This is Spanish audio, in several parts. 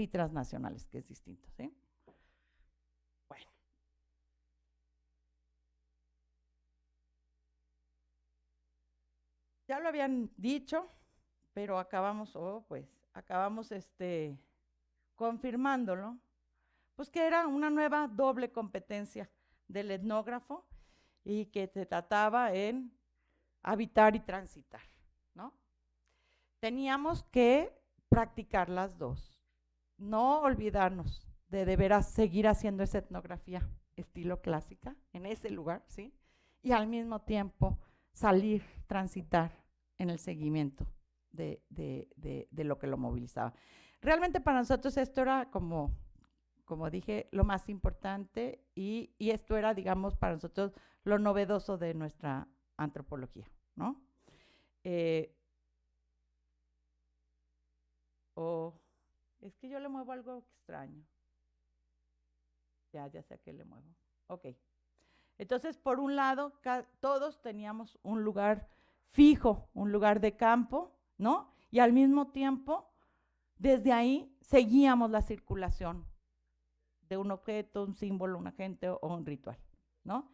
y transnacionales, que es distinto, ¿sí? Bueno. Ya lo habían dicho, pero acabamos, acabamos confirmándolo, pues que era una nueva doble competencia del etnógrafo y que se trataba en habitar y transitar, ¿no? Teníamos que practicar las dos, no olvidarnos de veras seguir haciendo esa etnografía estilo clásica en ese lugar, ¿sí? Y al mismo tiempo salir, transitar en el seguimiento de lo que lo movilizaba. Realmente para nosotros esto era como dije, lo más importante y esto era, digamos, para nosotros lo novedoso de nuestra antropología, ¿no? Es que yo le muevo algo extraño. Ya sé a qué le muevo. Ok. Entonces, por un lado, todos teníamos un lugar fijo, un lugar de campo, ¿no? Y al mismo tiempo, desde ahí seguíamos la circulación de un objeto, un símbolo, un agente o un ritual, ¿no?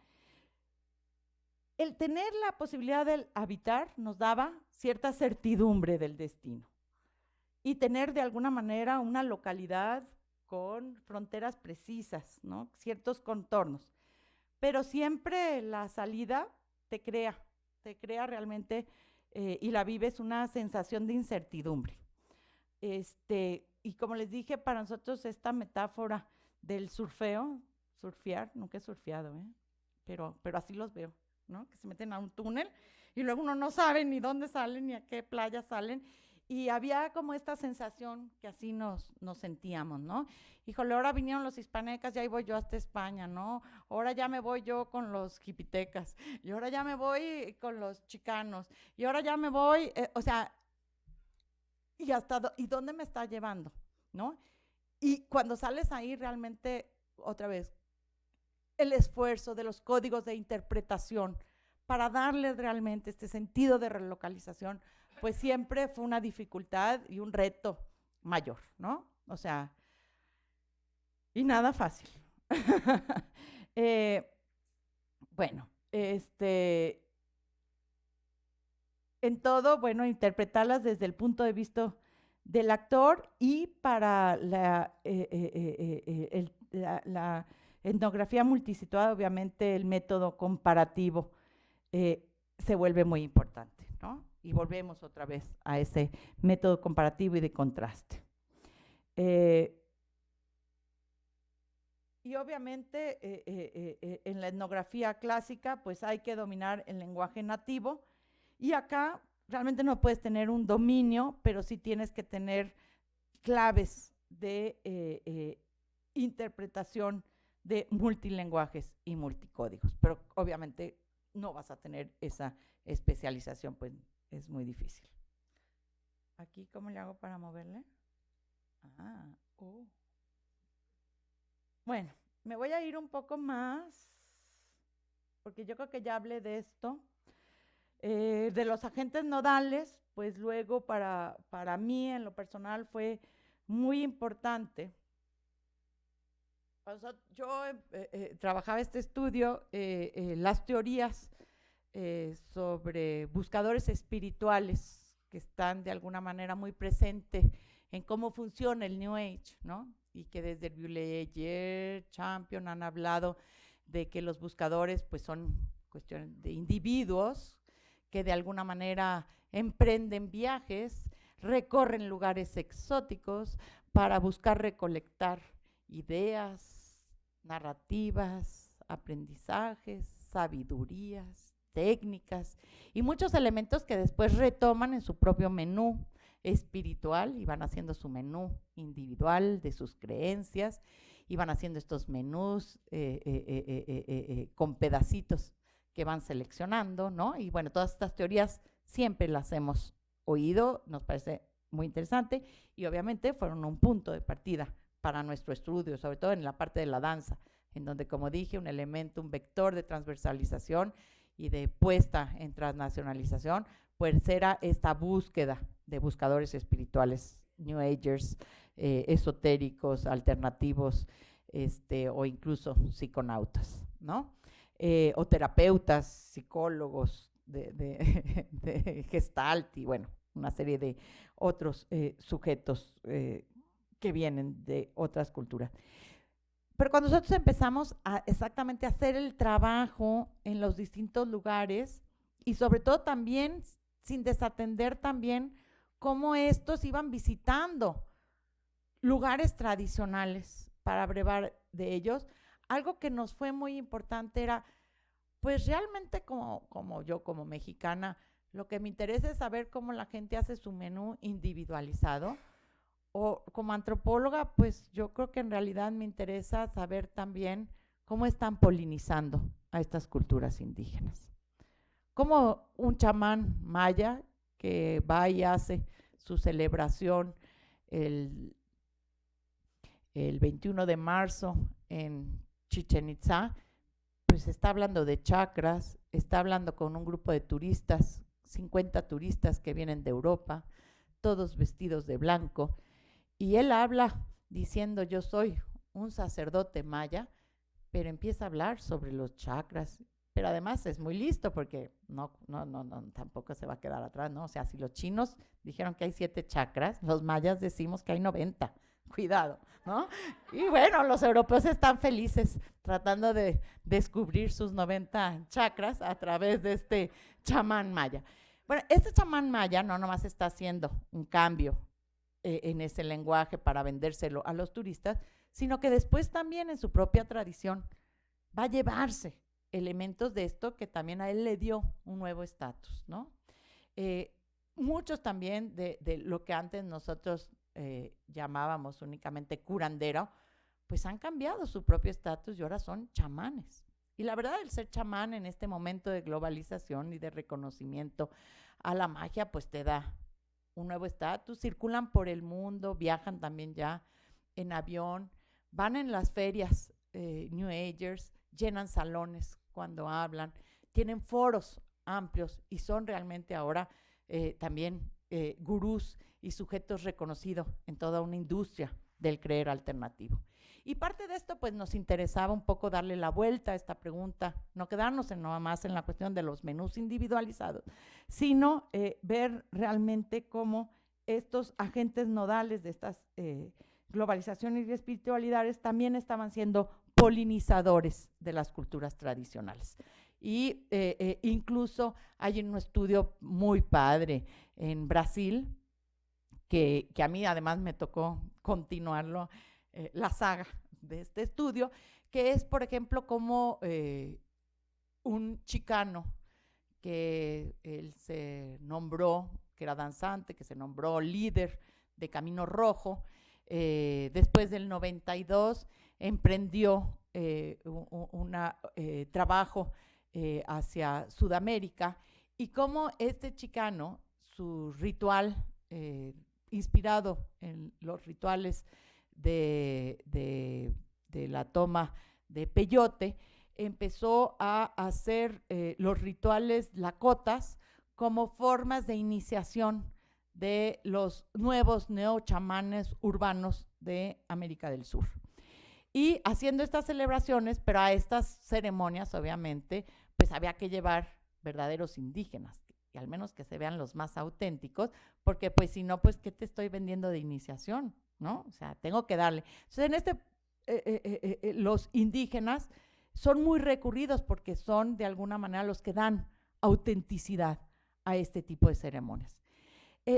El tener la posibilidad de habitar nos daba cierta certidumbre del destino y tener de alguna manera una localidad con fronteras precisas, ¿no? Ciertos contornos. Pero siempre la salida te crea realmente y la vives una sensación de incertidumbre. Y como les dije, para nosotros esta metáfora del surfear, nunca he surfeado, pero así los veo, ¿no? Que se meten a un túnel y luego uno no sabe ni dónde salen ni a qué playa salen. Y había como esta sensación que así nos sentíamos, ¿no? Híjole, ahora vinieron los hispanecas, ya ahí voy yo hasta España, ¿no? Ahora ya me voy yo con los jipitecas, y ahora ya me voy con los chicanos, y ahora ya me voy, o sea, y dónde me está llevando, ¿no? Y cuando sales ahí realmente, otra vez, el esfuerzo de los códigos de interpretación para darle realmente este sentido de relocalización, pues siempre fue una dificultad y un reto mayor, ¿no? O sea, y nada fácil. Bueno, en todo, bueno, interpretarlas desde el punto de vista del actor y para la etnografía multisituada, obviamente el método comparativo se vuelve muy importante, ¿no? Y volvemos otra vez a ese método comparativo y de contraste. Y obviamente en la etnografía clásica, pues hay que dominar el lenguaje nativo y acá realmente no puedes tener un dominio, pero sí tienes que tener claves de interpretación de multilenguajes y multicódigos, pero obviamente no vas a tener esa especialización, pues es muy difícil. Aquí, ¿cómo le hago para moverle? Bueno, me voy a ir un poco más, porque yo creo que ya hablé de esto. De los agentes nodales, pues luego para mí en lo personal fue muy importante. O sea, yo trabajaba este estudio, las teorías sobre buscadores espirituales que están de alguna manera muy presentes en cómo funciona el New Age, ¿no? Y que desde el Buehler, Champion han hablado de que los buscadores pues son cuestiones de individuos que de alguna manera emprenden viajes, recorren lugares exóticos para buscar recolectar ideas, narrativas, aprendizajes, sabidurías, técnicas y muchos elementos que después retoman en su propio menú espiritual y van haciendo su menú individual de sus creencias y van haciendo estos menús con pedacitos que van seleccionando, ¿no? Y bueno, todas estas teorías siempre las hemos oído, nos parece muy interesante y obviamente fueron un punto de partida para nuestro estudio, sobre todo en la parte de la danza, en donde, como dije, un elemento, un vector de transversalización y de puesta en transnacionalización, pues era esta búsqueda de buscadores espirituales New Agers, esotéricos, alternativos, o incluso psiconautas, ¿no? O terapeutas, psicólogos de Gestalt y bueno, una serie de otros sujetos que vienen de otras culturas. Pero cuando nosotros empezamos a exactamente hacer el trabajo en los distintos lugares y sobre todo también sin desatender también cómo estos iban visitando lugares tradicionales para brevar de ellos, algo que nos fue muy importante era, pues realmente como yo, como mexicana, lo que me interesa es saber cómo la gente hace su menú individualizado. O como antropóloga, pues yo creo que en realidad me interesa saber también cómo están polinizando a estas culturas indígenas. Como un chamán maya que va y hace su celebración el 21 de marzo en Chichén Itzá, pues está hablando de chakras, está hablando con un grupo de turistas, 50 turistas que vienen de Europa, todos vestidos de blanco, y él habla diciendo yo soy un sacerdote maya, pero empieza a hablar sobre los chakras, pero además es muy listo porque no, tampoco se va a quedar atrás, ¿no? O sea, si los chinos dijeron que hay 7 chakras, los mayas decimos que hay 90, cuidado, ¿no? Y bueno, los europeos están felices tratando de descubrir sus 90 chakras a través de este chamán maya. Bueno, este chamán maya no nomás está haciendo un cambio en ese lenguaje para vendérselo a los turistas, sino que después también en su propia tradición va a llevarse elementos de esto que también a él le dio un nuevo estatus, ¿no? Muchos también de lo que antes nosotros llamábamos únicamente curandero, pues han cambiado su propio estatus y ahora son chamanes. Y la verdad, el ser chamán en este momento de globalización y de reconocimiento a la magia, pues te da un nuevo estatus, circulan por el mundo, viajan también ya en avión, van en las ferias New Agers, llenan salones cuando hablan, tienen foros amplios y son realmente ahora también gurús y sujetos reconocidos en toda una industria del creer alternativo. Y parte de esto, pues nos interesaba un poco darle la vuelta a esta pregunta, no quedarnos nada más en la cuestión de los menús individualizados, sino ver realmente cómo estos agentes nodales de estas globalizaciones y espiritualidades también estaban siendo polinizadores de las culturas tradicionales. Y incluso hay un estudio muy padre en Brasil, que a mí además me tocó continuarlo, la saga de este estudio, que es, por ejemplo, como un chicano que él se nombró, que era danzante, que se nombró líder de Camino Rojo, después del 92 emprendió un trabajo hacia Sudamérica, y como este chicano, su ritual, inspirado en los rituales de la toma de peyote, empezó a hacer los rituales lakotas como formas de iniciación de los nuevos neochamanes urbanos de América del Sur. Y haciendo estas celebraciones, pero a estas ceremonias, obviamente, pues había que llevar verdaderos indígenas, y al menos que se vean los más auténticos, porque pues si no, pues ¿qué te estoy vendiendo de iniciación? ¿No? O sea, tengo que darle. Entonces, los indígenas son muy recurridos porque son de alguna manera los que dan autenticidad a este tipo de ceremonias.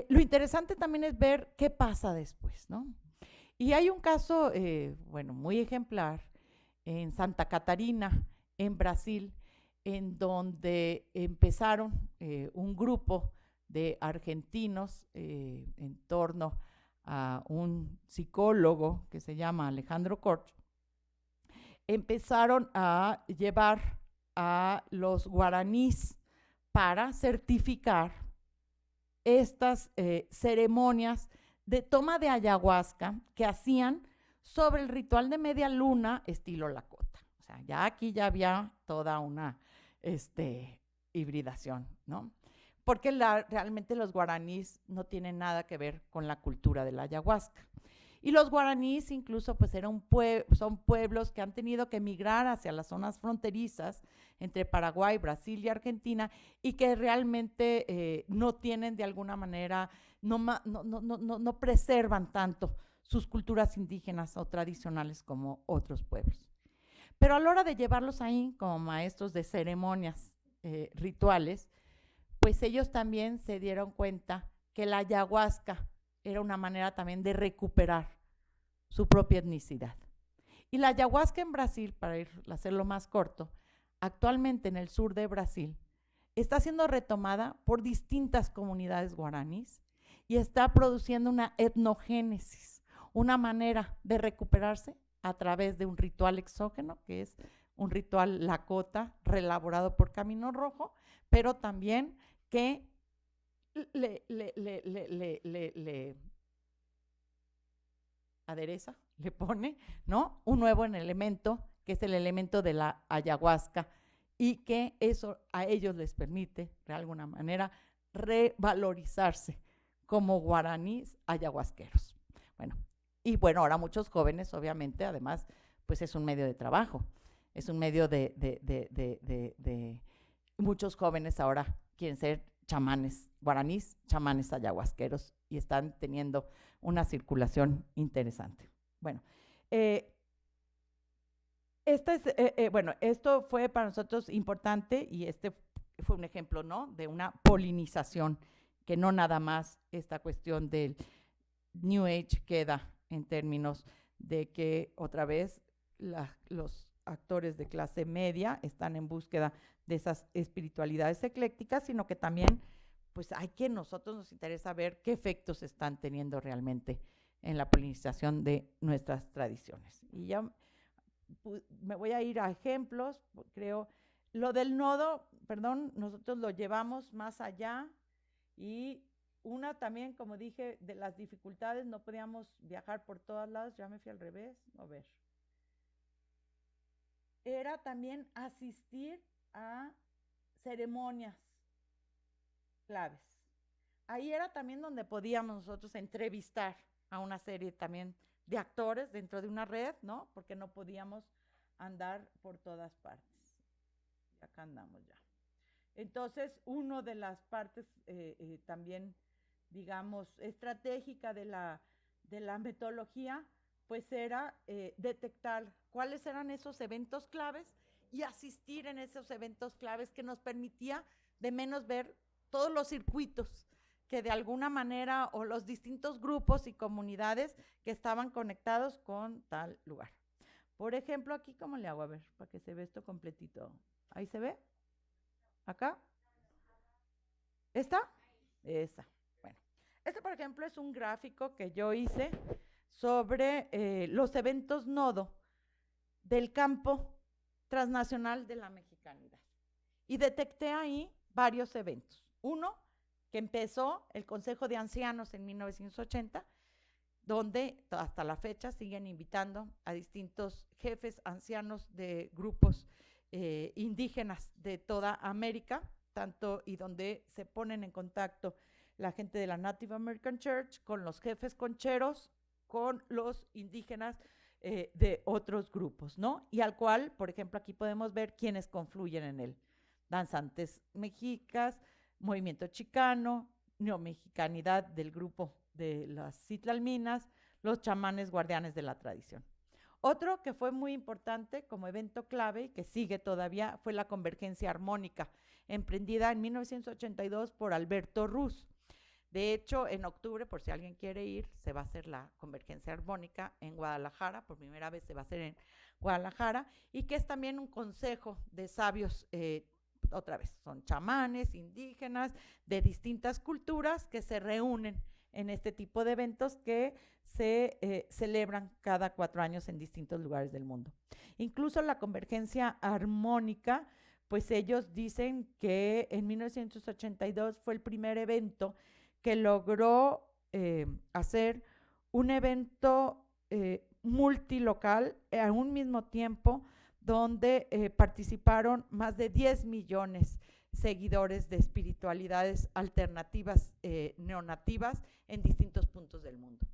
Lo interesante también es ver qué pasa después, ¿no? Y hay un caso, bueno, muy ejemplar en Santa Catarina, en Brasil, en donde empezaron un grupo de argentinos en torno a un psicólogo que se llama Alejandro Korch, empezaron a llevar a los guaraníes para certificar estas ceremonias de toma de ayahuasca que hacían sobre el ritual de media luna estilo Lakota. O sea, ya aquí ya había toda una hibridación, ¿no? porque realmente los guaraníes no tienen nada que ver con la cultura de la ayahuasca. Y los guaraníes incluso pues son pueblos que han tenido que emigrar hacia las zonas fronterizas entre Paraguay, Brasil y Argentina, y que realmente no tienen de alguna manera, no preservan tanto sus culturas indígenas o tradicionales como otros pueblos. Pero a la hora de llevarlos ahí como maestros de ceremonias rituales, pues ellos también se dieron cuenta que la ayahuasca era una manera también de recuperar su propia etnicidad. Y la ayahuasca en Brasil, para hacerlo más corto, actualmente en el sur de Brasil, está siendo retomada por distintas comunidades guaraníes y está produciendo una etnogénesis, una manera de recuperarse a través de un ritual exógeno, que es un ritual lakota, reelaborado por Camino Rojo, pero también que le adereza, le pone, ¿no? Un nuevo elemento, que es el elemento de la ayahuasca, y que eso a ellos les permite, de alguna manera, revalorizarse como guaraníes ayahuasqueros. Bueno, ahora muchos jóvenes, obviamente, además, pues es un medio de trabajo, es un medio de muchos jóvenes ahora quieren ser chamanes guaraníes, chamanes ayahuasqueros, y están teniendo una circulación interesante. Bueno, esto fue para nosotros importante, y este fue un ejemplo, ¿no?, de una polinización, que no nada más esta cuestión del New Age queda en términos de que otra vez los actores de clase media están en búsqueda de esas espiritualidades eclécticas, sino que también pues hay que nosotros nos interesa ver qué efectos están teniendo realmente en la polinización de nuestras tradiciones. Y ya me voy a ir a ejemplos, creo. Lo del nodo, perdón, nosotros lo llevamos más allá, y una también, como dije, de las dificultades, no podíamos viajar por todos lados, ya me fui al revés, a ver. Era también asistir a ceremonias claves. Ahí era también donde podíamos nosotros entrevistar a una serie también de actores dentro de una red, ¿no? Porque no podíamos andar por todas partes. Y acá andamos ya. Entonces, una de las partes también, digamos, estratégica de la metodología, pues era detectar cuáles eran esos eventos claves y asistir en esos eventos claves, que nos permitía de menos ver todos los circuitos que de alguna manera, o los distintos grupos y comunidades que estaban conectados con tal lugar. Por ejemplo, aquí, ¿cómo le hago? A ver, para que se vea esto completito. ¿Ahí se ve? ¿Acá? ¿Esta? Esa. Bueno, este, por ejemplo, es un gráfico que yo hice sobre los eventos nodo del campo transnacional de la mexicanidad. Y detecté ahí varios eventos. Uno, que empezó el Consejo de Ancianos en 1980, donde hasta la fecha siguen invitando a distintos jefes ancianos de grupos indígenas de toda América, tanto, y donde se ponen en contacto la gente de la Native American Church con los jefes concheros, con los indígenas de otros grupos, ¿no? Y al cual, por ejemplo, aquí podemos ver quiénes confluyen en él: danzantes mexicas, movimiento chicano, neomexicanidad del grupo de las citlalminas, los chamanes guardianes de la tradición. Otro que fue muy importante como evento clave y que sigue todavía fue la convergencia armónica, emprendida en 1982 por Alberto Ruz. De hecho, en octubre, por si alguien quiere ir, se va a hacer la convergencia armónica en Guadalajara. Por primera vez se va a hacer en Guadalajara, y que es también un consejo de sabios, otra vez, son chamanes indígenas de distintas culturas que se reúnen en este tipo de eventos que se celebran cada 4 años en distintos lugares del mundo. Incluso la convergencia armónica, pues ellos dicen que en 1982 fue el primer evento que logró hacer un evento multilocal a un mismo tiempo, donde participaron más de 10 millones seguidores de espiritualidades alternativas neonativas en distintos puntos del mundo.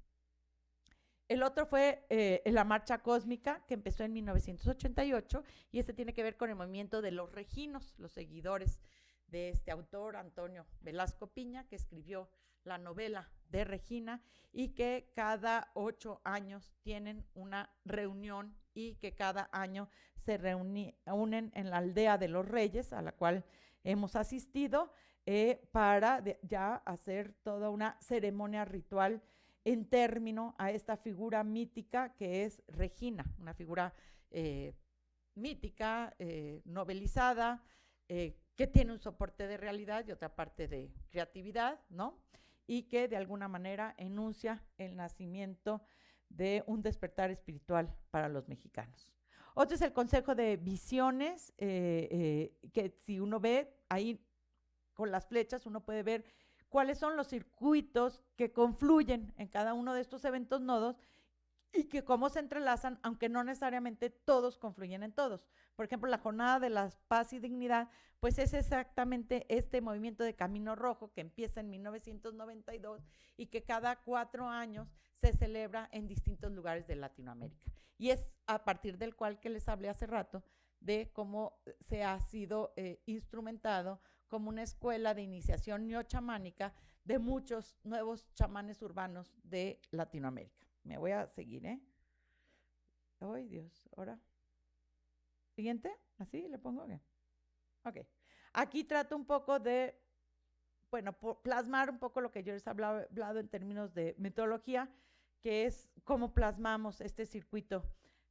El otro fue la Marcha Cósmica, que empezó en 1988, y este tiene que ver con el movimiento de los reginos, los seguidores de este autor, Antonio Velasco Piña, que escribió la novela de Regina, y que cada 8 años tienen una reunión y que cada año se reúnen en la aldea de los Reyes, a la cual hemos asistido, para ya hacer toda una ceremonia ritual en término a esta figura mítica que es Regina, una figura mítica, novelizada, que tiene un soporte de realidad y otra parte de creatividad, ¿no? Y que de alguna manera enuncia el nacimiento de un despertar espiritual para los mexicanos. Otro es el Consejo de Visiones, que si uno ve ahí con las flechas, uno puede ver cuáles son los circuitos que confluyen en cada uno de estos eventos nodos y que cómo se entrelazan, aunque no necesariamente todos confluyen en todos. Por ejemplo, la Jornada de la Paz y Dignidad, pues es exactamente este movimiento de Camino Rojo que empieza en 1992 y que cada 4 años se celebra en distintos lugares de Latinoamérica. Y es a partir del cual que les hablé hace rato de cómo se ha sido instrumentado como una escuela de iniciación neochamánica de muchos nuevos chamanes urbanos de Latinoamérica. Me voy a seguir, ¿eh? ¡Ay, Dios! Ahora. ¿Siguiente? ¿Así le pongo? Okay. Ok. Aquí trato un poco de, bueno, plasmar un poco lo que yo les he hablado en términos de metodología, que es cómo plasmamos este circuito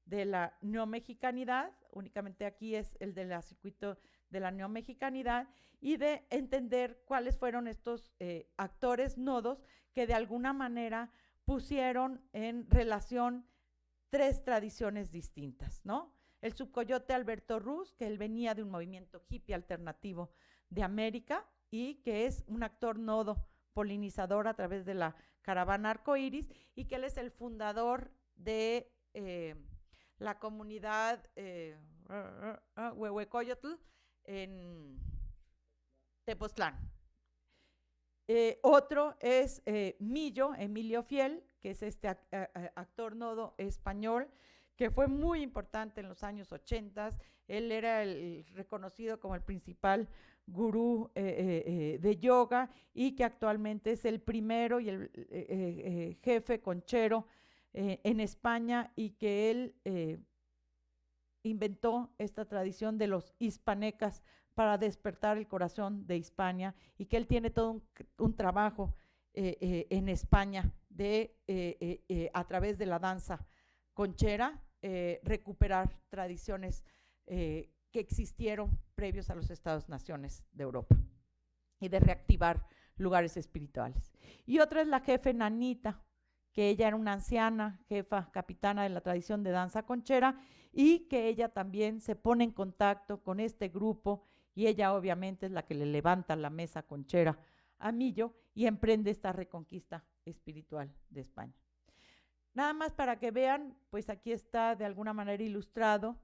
de la neomexicanidad. Únicamente aquí es el del circuito de la neomexicanidad y de entender cuáles fueron estos actores nodos que de alguna manera pusieron en relación 3 tradiciones distintas, ¿no? El subcoyote Alberto Ruz, que él venía de un movimiento hippie alternativo de América y que es un actor nodo polinizador a través de la caravana arcoíris, y que él es el fundador de la comunidad Huehuecoyotl en Tepoztlán. Otro es Millo, Emilio Fiel, que es este actor nodo español, que fue muy importante en los años 80. Él era reconocido como el principal gurú de yoga y que actualmente es el primero y el jefe conchero en España, y que él inventó esta tradición de los hispanecas para despertar el corazón de Hispania, y que él tiene todo un trabajo en España de a través de la danza conchera recuperar tradiciones que existieron previos a los Estados-naciones de Europa y de reactivar lugares espirituales. Y otra es la jefe Nanita, que ella era una anciana, jefa, capitana de la tradición de danza conchera, y que ella también se pone en contacto con este grupo, y ella obviamente es la que le levanta la mesa conchera a Millo y emprende esta reconquista espiritual de España. Nada más para que vean, pues aquí está de alguna manera ilustrado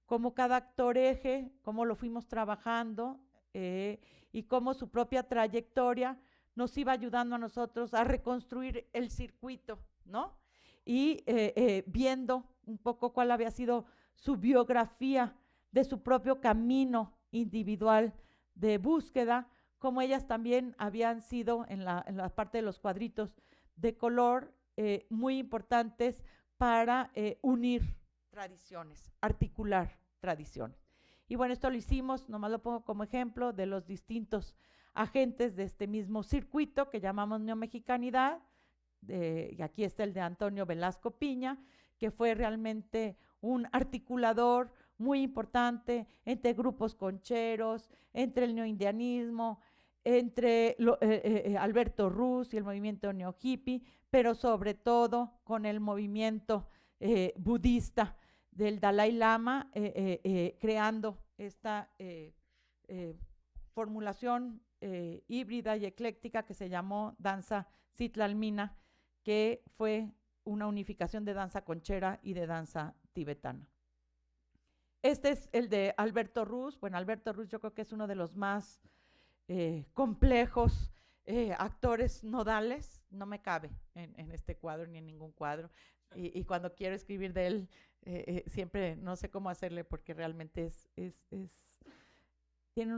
cómo cada actor eje, cómo lo fuimos trabajando y cómo su propia trayectoria nos iba ayudando a nosotros a reconstruir el circuito, ¿no? Y viendo un poco cuál había sido su biografía de su propio camino individual de búsqueda, como ellas también habían sido en la parte de los cuadritos de color muy importantes para unir tradiciones, articular tradiciones. Y bueno, esto lo hicimos, nomás lo pongo como ejemplo, de los distintos agentes de este mismo circuito que llamamos neomexicanidad, y aquí está el de Antonio Velasco Piña, que fue realmente un articulador muy importante entre grupos concheros, entre el neoindianismo, entre Alberto Ruz y el movimiento neo-hippie, pero sobre todo con el movimiento budista del Dalai Lama, creando esta formulación híbrida y ecléctica que se llamó danza Citlalmina, que fue una unificación de danza conchera y de danza tibetana. Este es el de Alberto Ruz. Bueno, Alberto Ruz yo creo que es uno de los más complejos actores nodales. No me cabe en este cuadro ni en ningún cuadro. Y cuando quiero escribir de él, siempre no sé cómo hacerle porque realmente tiene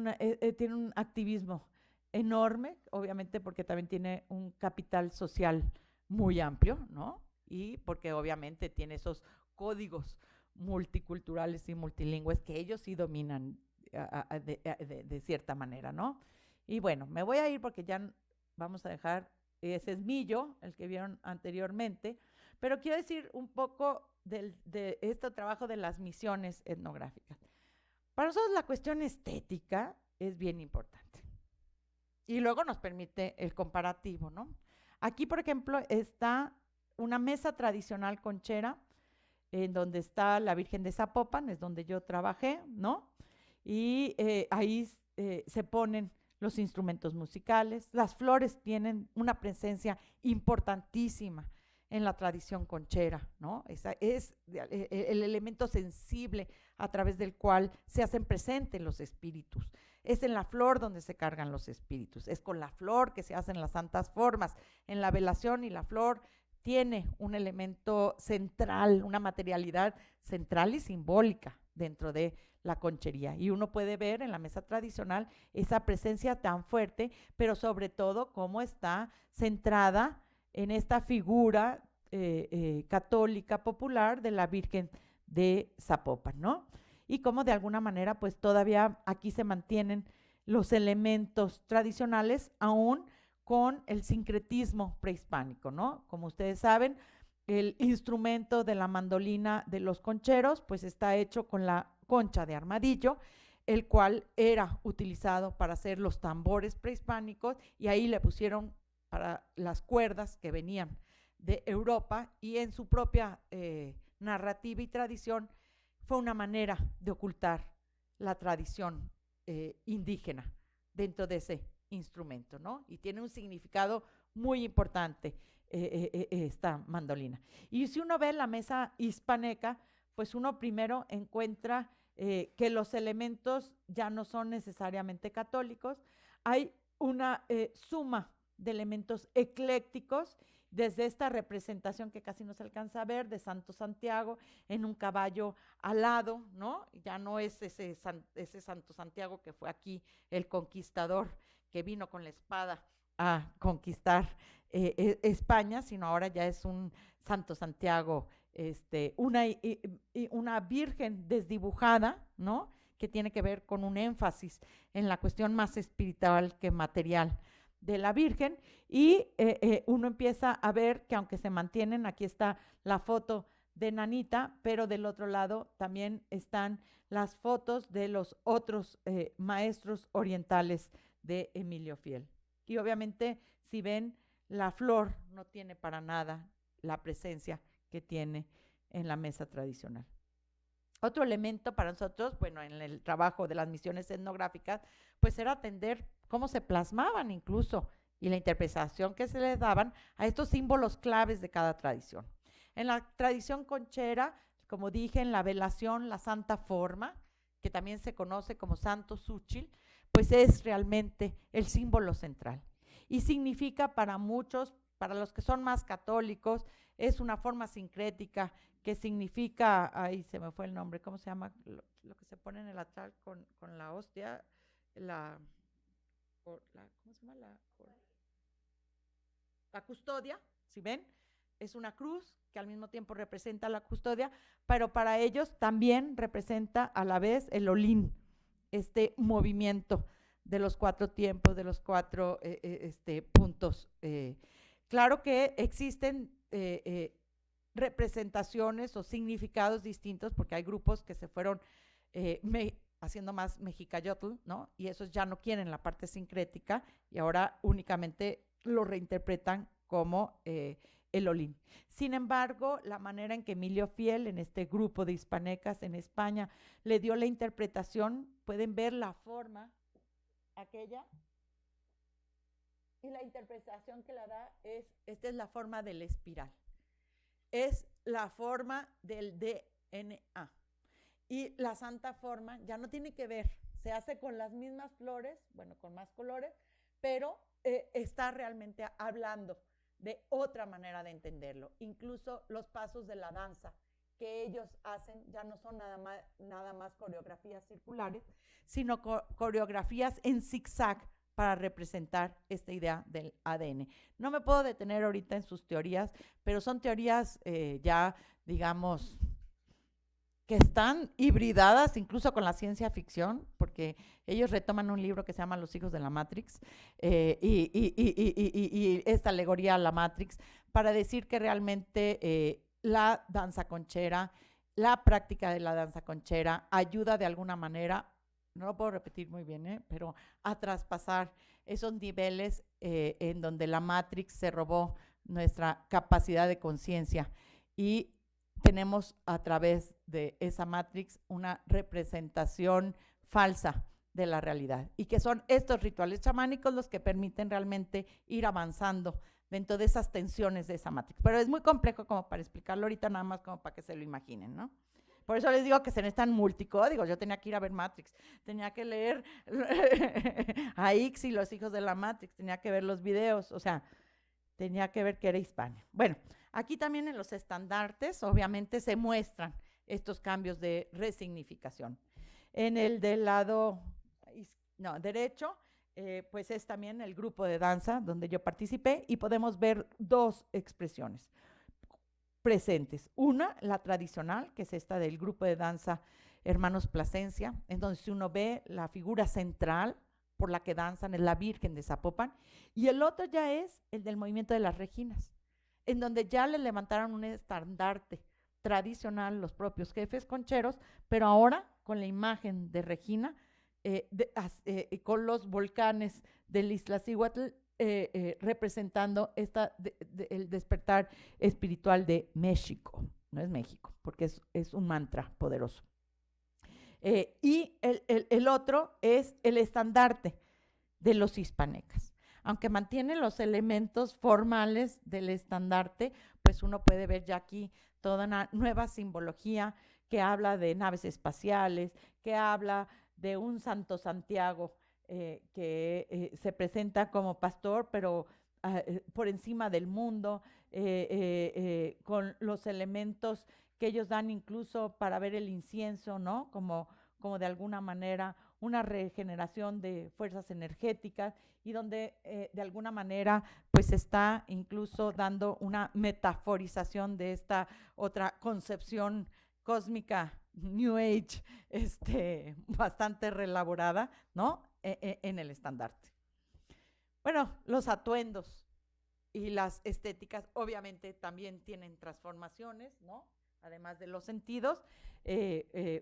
un activismo enorme, obviamente porque también tiene un capital social muy amplio, ¿no? Y porque obviamente tiene esos códigos multiculturales y multilingües que ellos sí dominan de cierta manera, ¿no? Y bueno, me voy a ir porque ya vamos a dejar, ese es Millo, el que vieron anteriormente, pero quiero decir un poco de este trabajo de las misiones etnográficas. Para nosotros la cuestión estética es bien importante. Y luego nos permite el comparativo, ¿no? Aquí, por ejemplo, está una mesa tradicional conchera, en donde está la Virgen de Zapopan, es donde yo trabajé, ¿no? Y ahí se ponen los instrumentos musicales. Las flores tienen una presencia importantísima en la tradición conchera, ¿no? Esa es el elemento sensible a través del cual se hacen presentes los espíritus. Es en la flor donde se cargan los espíritus. Es con la flor que se hacen las santas formas. En la velación y la flor tiene un elemento central, una materialidad central y simbólica dentro de la conchería. Y uno puede ver en la mesa tradicional esa presencia tan fuerte, pero sobre todo cómo está centrada en esta figura católica popular de la Virgen de Zapopan, ¿no? Y cómo de alguna manera pues todavía aquí se mantienen los elementos tradicionales aún con el sincretismo prehispánico, ¿no? Como ustedes saben, el instrumento de la mandolina de los concheros pues está hecho con la concha de armadillo, el cual era utilizado para hacer los tambores prehispánicos y ahí le pusieron para las cuerdas que venían de Europa y en su propia narrativa y tradición fue una manera de ocultar la tradición indígena dentro de ese instrumento, ¿no? Y tiene un significado muy importante esta mandolina. Y si uno ve la mesa hispaneca, pues uno primero encuentra que los elementos ya no son necesariamente católicos, hay una suma de elementos eclécticos desde esta representación que casi no se alcanza a ver de Santo Santiago en un caballo alado, ¿no? Ya no es ese Santo Santiago que fue aquí el conquistador que vino con la espada a conquistar España, sino ahora ya es un Santo Santiago, una virgen desdibujada, ¿no? Que tiene que ver con un énfasis en la cuestión más espiritual que material de la Virgen y uno empieza a ver que aunque se mantienen, aquí está la foto de Nanita, pero del otro lado también están las fotos de los otros maestros orientales de Emilio Fiel. Y obviamente, si ven, la flor no tiene para nada la presencia que tiene en la mesa tradicional. Otro elemento para nosotros, bueno, en el trabajo de las misiones etnográficas, pues era atender cómo se plasmaban incluso y la interpretación que se les daban a estos símbolos claves de cada tradición. En la tradición conchera, como dije, en la velación, la santa forma, que también se conoce como santo Súchil, pues es realmente el símbolo central. Y significa para muchos, para los que son más católicos, es una forma sincrética que significa, ahí se me fue el nombre, ¿cómo se llama? Lo que se pone en el altar con la hostia, la, ¿cómo se llama? La custodia, ¿sí ven? Es una cruz que al mismo tiempo representa la custodia, pero para ellos también representa a la vez el olín, este movimiento de los cuatro tiempos, de los cuatro puntos. Claro que existen representaciones o significados distintos porque hay grupos que se fueron haciendo más mexicayotl, ¿no? Y esos ya no quieren la parte sincrética y ahora únicamente lo reinterpretan como el olín. Sin embargo, la manera en que Emilio Fiel, en este grupo de hispanecas en España, le dio la interpretación, pueden ver la forma aquella, y la interpretación que la da esta es la forma del espiral, es la forma del DNA. Y la santa forma ya no tiene que ver, se hace con las mismas flores, bueno, con más colores, pero está realmente hablando de otra manera de entenderlo. Incluso los pasos de la danza que ellos hacen ya no son nada más coreografías circulares, sino coreografías en zigzag para representar esta idea del ADN. No me puedo detener ahorita en sus teorías, pero son teorías ya, digamos, que están hibridadas incluso con la ciencia ficción, porque ellos retoman un libro que se llama Los hijos de la Matrix, y esta alegoría a la Matrix, para decir que realmente la danza conchera, la práctica de la danza conchera ayuda de alguna manera, no lo puedo repetir muy bien, pero a traspasar esos niveles en donde la Matrix se robó nuestra capacidad de conciencia, y tenemos a través de esa Matrix una representación falsa de la realidad, y que son estos rituales chamánicos los que permiten realmente ir avanzando dentro de esas tensiones de esa Matrix. Pero es muy complejo como para explicarlo ahorita, nada más como para que se lo imaginen, ¿no? Por eso les digo que se necesitan multicódigos. Yo tenía que ir a ver Matrix, tenía que leer a Ix y los hijos de la Matrix, tenía que ver los videos, o sea, tenía que ver que era Hispania. Bueno, aquí también en los estandartes, obviamente, se muestran estos cambios de resignificación. En el del lado derecho, pues es también el grupo de danza donde yo participé, y podemos ver dos expresiones presentes. Una, la tradicional, que es esta del grupo de danza Hermanos Plasencia, en donde uno ve la figura central por la que danzan, es la Virgen de Zapopan, y el otro ya es el del movimiento de las Reginas, en donde ya le levantaron un estandarte tradicional los propios jefes concheros, pero ahora con la imagen de Regina, con los volcanes del Iztaccíhuatl, representando el despertar espiritual de México. No es México, porque es un mantra poderoso. Y el otro es el estandarte de los hispanecas. Aunque mantiene los elementos formales del estandarte, pues uno puede ver ya aquí toda una nueva simbología que habla de naves espaciales, que habla de un Santo Santiago que se presenta como pastor, pero por encima del mundo, con los elementos que ellos dan incluso para ver el incienso, ¿no? Como de alguna manera una regeneración de fuerzas energéticas, y donde de alguna manera pues está incluso dando una metaforización de esta otra concepción cósmica New Age, bastante reelaborada, ¿no? En el estandarte. Bueno, los atuendos y las estéticas obviamente también tienen transformaciones, ¿no? Además de los sentidos,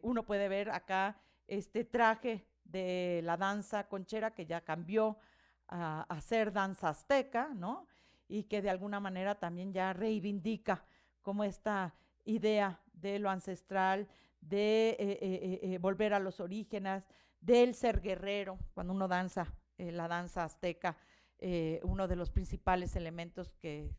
uno puede ver acá este traje de la danza conchera que ya cambió a ser danza azteca, ¿no? Y que de alguna manera también ya reivindica como esta idea de lo ancestral, de volver a los orígenes, del ser guerrero. Cuando uno danza la danza azteca, uno de los principales elementos que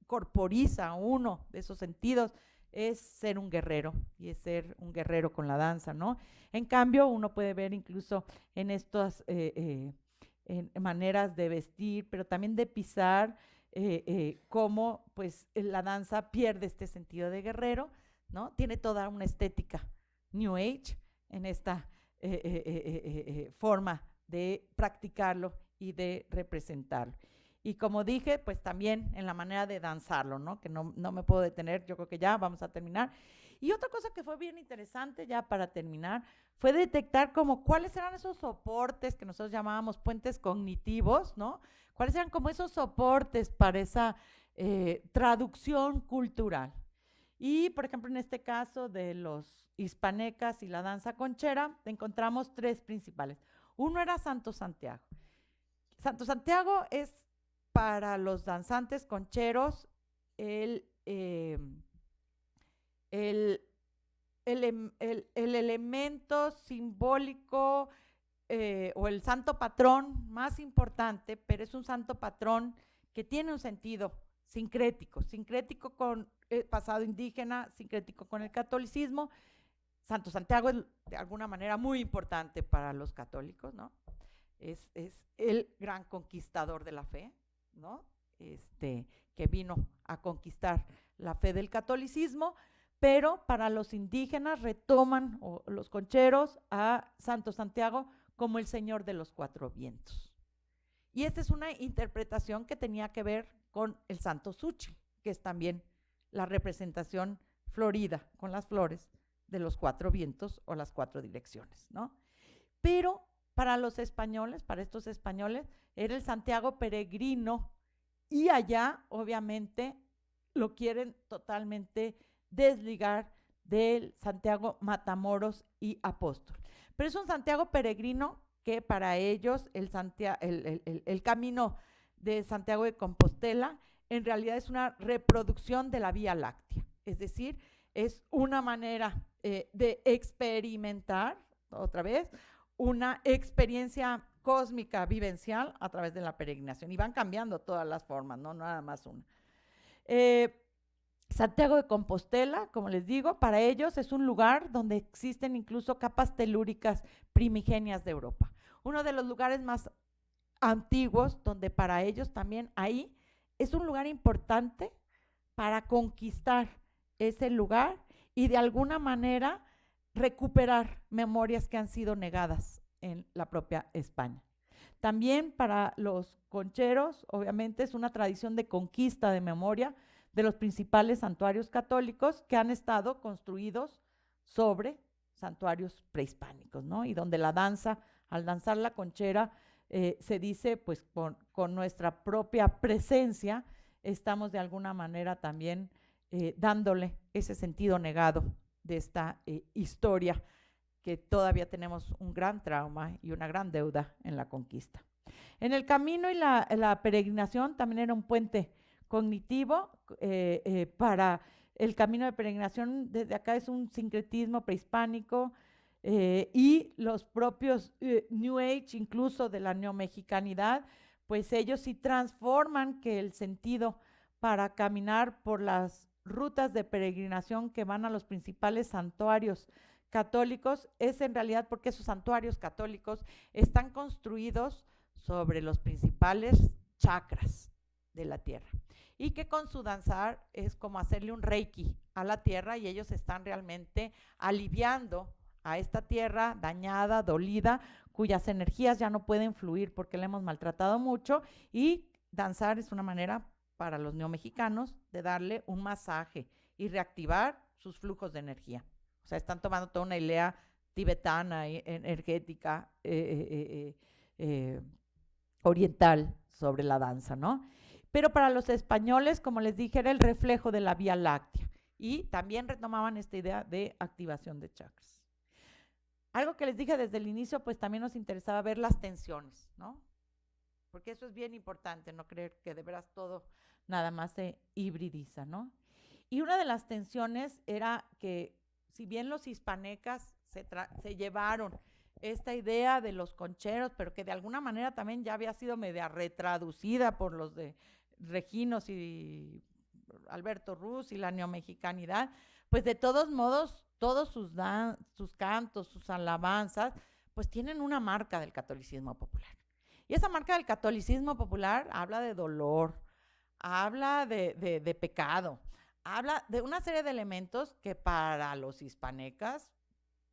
corporiza uno de esos sentidos es ser un guerrero, y es ser un guerrero con la danza, ¿no? En cambio, uno puede ver incluso en estas en maneras de vestir, pero también de pisar, cómo pues la danza pierde este sentido de guerrero, ¿no? Tiene toda una estética New Age en esta forma de practicarlo y de representarlo. Y como dije, pues también en la manera de danzarlo, ¿no? Que no me puedo detener, yo creo que ya vamos a terminar. Y otra cosa que fue bien interesante ya para terminar fue detectar como cuáles eran esos soportes que nosotros llamábamos puentes cognitivos, ¿no? Cuáles eran como esos soportes para esa traducción cultural. Y, por ejemplo, en este caso de los hispanecas y la danza conchera, encontramos tres principales. Uno era Santo Santiago. Santo Santiago es para los danzantes concheros el elemento simbólico o el santo patrón más importante, pero es un santo patrón que tiene un sentido sincrético con el pasado indígena, sincrético con el catolicismo. Santo Santiago es de alguna manera muy importante para los católicos, ¿no? Es el gran conquistador de la fe, ¿no? Que vino a conquistar la fe del catolicismo, pero para los indígenas retoman, o los concheros, a Santo Santiago como el señor de los cuatro vientos. Y esta es una interpretación que tenía que ver con el Santo Xúchitl, que es también la representación florida, con las flores de los cuatro vientos o las cuatro direcciones, ¿no? Pero para los españoles, para estos españoles, era el Santiago peregrino, y allá, obviamente, lo quieren totalmente desligar del Santiago Matamoros y Apóstol. Pero es un Santiago peregrino que para ellos el camino de Santiago de Compostela en realidad es una reproducción de la Vía Láctea, es decir, es una manera de experimentar, otra vez, una experiencia cósmica, vivencial, a través de la peregrinación. Y van cambiando todas las formas, no nada más una. Santiago de Compostela, como les digo, para ellos es un lugar donde existen incluso capas telúricas primigenias de Europa. Uno de los lugares más antiguos, donde para ellos también ahí es un lugar importante para conquistar ese lugar y de alguna manera recuperar memorias que han sido negadas en la propia España. También para los concheros, obviamente, es una tradición de conquista de memoria de los principales santuarios católicos que han estado construidos sobre santuarios prehispánicos, ¿no? Y donde la danza, al danzar la conchera, se dice, pues con nuestra propia presencia, estamos de alguna manera también dándole ese sentido negado de esta historia, que todavía tenemos un gran trauma y una gran deuda en la conquista. En el camino y la peregrinación también era un puente cognitivo para el camino de peregrinación. Desde acá es un sincretismo prehispánico y los propios New Age, incluso de la neomexicanidad, pues ellos sí transforman que el sentido para caminar por las rutas de peregrinación que van a los principales santuarios católicos es en realidad porque esos santuarios católicos están construidos sobre los principales chakras de la tierra, y que con su danzar es como hacerle un reiki a la tierra, y ellos están realmente aliviando a esta tierra dañada, dolida, cuyas energías ya no pueden fluir porque la hemos maltratado mucho, y danzar es una manera para los neomexicanos de darle un masaje y reactivar sus flujos de energía. O sea, están tomando toda una idea tibetana, energética, oriental sobre la danza, ¿no? Pero para los españoles, como les dije, era el reflejo de la Vía Láctea, y también retomaban esta idea de activación de chakras. Algo que les dije desde el inicio, pues también nos interesaba ver las tensiones, ¿no? Porque eso es bien importante, no creer que de veras todo nada más se hibridiza, ¿no? Y una de las tensiones era que, si bien los hispanecas se llevaron esta idea de los concheros, pero que de alguna manera también ya había sido media retraducida por los de Reginos y Alberto Ruz y la neomexicanidad, pues de todos modos, todos sus cantos, sus alabanzas, pues tienen una marca del catolicismo popular. Y esa marca del catolicismo popular habla de dolor, habla de pecado, habla de una serie de elementos que para los hispanecas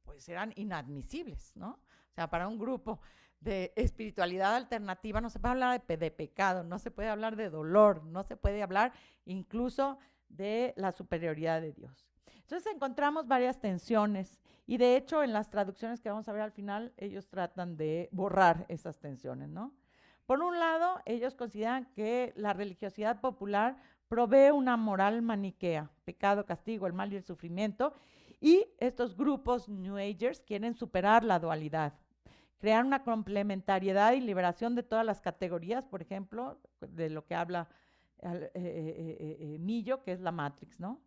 pues eran inadmisibles, ¿no? O sea, para un grupo de espiritualidad alternativa no se puede hablar de pecado, no se puede hablar de dolor, no se puede hablar incluso de la superioridad de Dios. Entonces encontramos varias tensiones, y de hecho en las traducciones que vamos a ver al final, ellos tratan de borrar esas tensiones, ¿no? Por un lado, ellos consideran que la religiosidad popular provee una moral maniquea, pecado, castigo, el mal y el sufrimiento, y estos grupos New Agers quieren superar la dualidad, crear una complementariedad y liberación de todas las categorías, por ejemplo, de lo que habla Millo, que es la Matrix, ¿no?